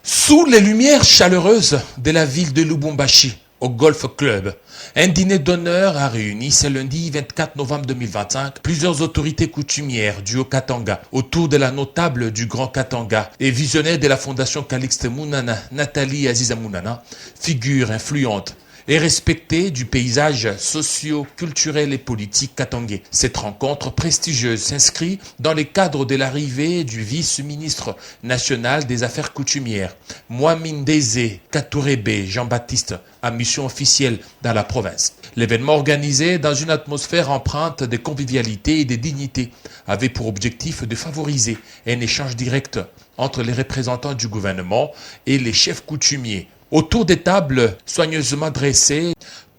Sous les lumières chaleureuses de la ville de Lubumbashi, au Golf Club, un dîner d'honneur a réuni ce lundi 24 novembre 2025 plusieurs autorités coutumières du Haut-Katanga autour de la notable du Grand Katanga et visionnaire de la Fondation Calixte Mounana, Nathalie Aziza Mounana, figure influente et respectée du paysage socio-culturel et politique katangais. Cette rencontre prestigieuse s'inscrit dans le cadre de l'arrivée du vice-ministre national des Affaires coutumières, Mwamindeze Katurebe Jean-Baptiste, à mission officielle dans la province. L'événement organisé dans une atmosphère empreinte de convivialité et de dignité avait pour objectif de favoriser un échange direct entre les représentants du gouvernement et les chefs coutumiers. Autour des tables soigneusement dressées,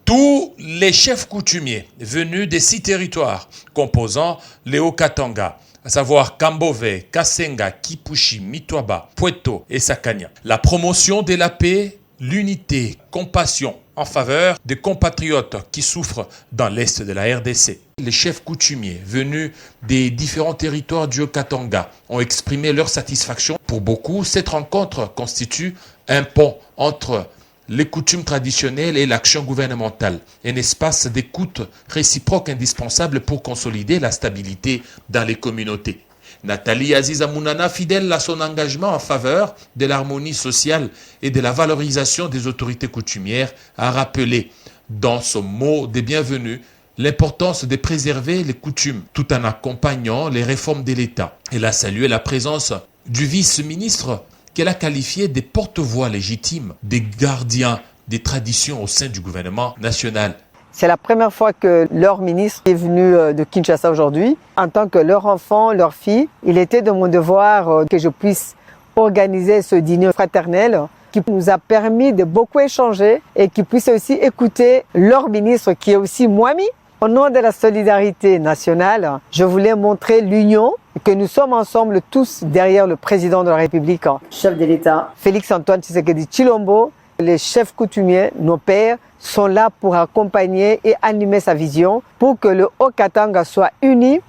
tous les chefs coutumiers venus des 6 territoires composant les Haut-Katanga, à savoir Kambove, Kasenga, Kipushi, Mitwaba, Pweto et Sakania. La promotion de la paix, l'unité, compassion en faveur des compatriotes qui souffrent dans l'est de la RDC. Les chefs coutumiers venus des différents territoires du Haut-Katanga ont exprimé leur satisfaction. Pour beaucoup, cette rencontre constitue un pont entre les coutumes traditionnelles et l'action gouvernementale, un espace d'écoute réciproque indispensable pour consolider la stabilité dans les communautés. Nathalie Aziza Mounana, fidèle à son engagement en faveur de l'harmonie sociale et de la valorisation des autorités coutumières, a rappelé dans son mot de bienvenue l'importance de préserver les coutumes tout en accompagnant les réformes de l'État. Elle a salué la présence du vice-ministre qu'elle a qualifié des porte-voix légitimes, des gardiens des traditions au sein du gouvernement national. C'est la première fois que leur ministre est venu de Kinshasa aujourd'hui. En tant que leur enfant, leur fille, il était de mon devoir que je puisse organiser ce dîner fraternel qui nous a permis de beaucoup échanger et qui puisse aussi écouter leur ministre qui est aussi Mwami. Au nom de la solidarité nationale, je voulais montrer l'union, que nous sommes ensemble tous derrière le président de la République, chef de l'État, Félix-Antoine Tshisekedi Tshilombo. Les chefs coutumiers, nos pères, sont là pour accompagner et animer sa vision pour que le Haut-Katanga soit uni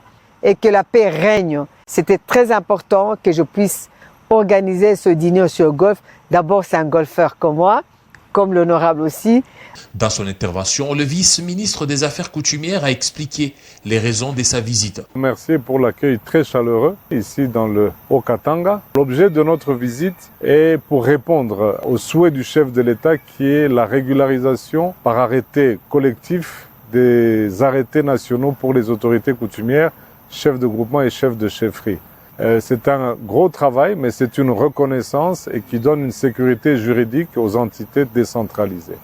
et que la paix règne. C'était très important que je puisse organiser ce dîner sur le golf. D'abord, c'est un golfeur comme moi, comme l'honorable aussi. Dans son intervention, le vice-ministre des Affaires coutumières a expliqué les raisons de sa visite. Merci pour l'accueil très chaleureux ici dans le Haut-Katanga. L'objet de notre visite est pour répondre au souhait du chef de l'État qui est la régularisation par arrêté collectif des arrêtés nationaux pour les autorités coutumières, chefs de groupement et chefs de chefferie. C'est un gros travail, mais c'est une reconnaissance et qui donne une sécurité juridique aux entités décentralisées.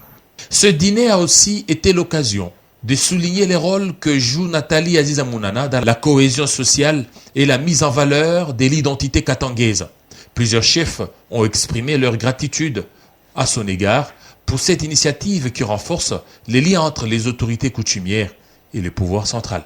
Ce dîner a aussi été l'occasion de souligner les rôles que joue Nathalie Aziza Mounana dans la cohésion sociale et la mise en valeur de l'identité katangaise. Plusieurs chefs ont exprimé leur gratitude à son égard pour cette initiative qui renforce les liens entre les autorités coutumières et le pouvoir central.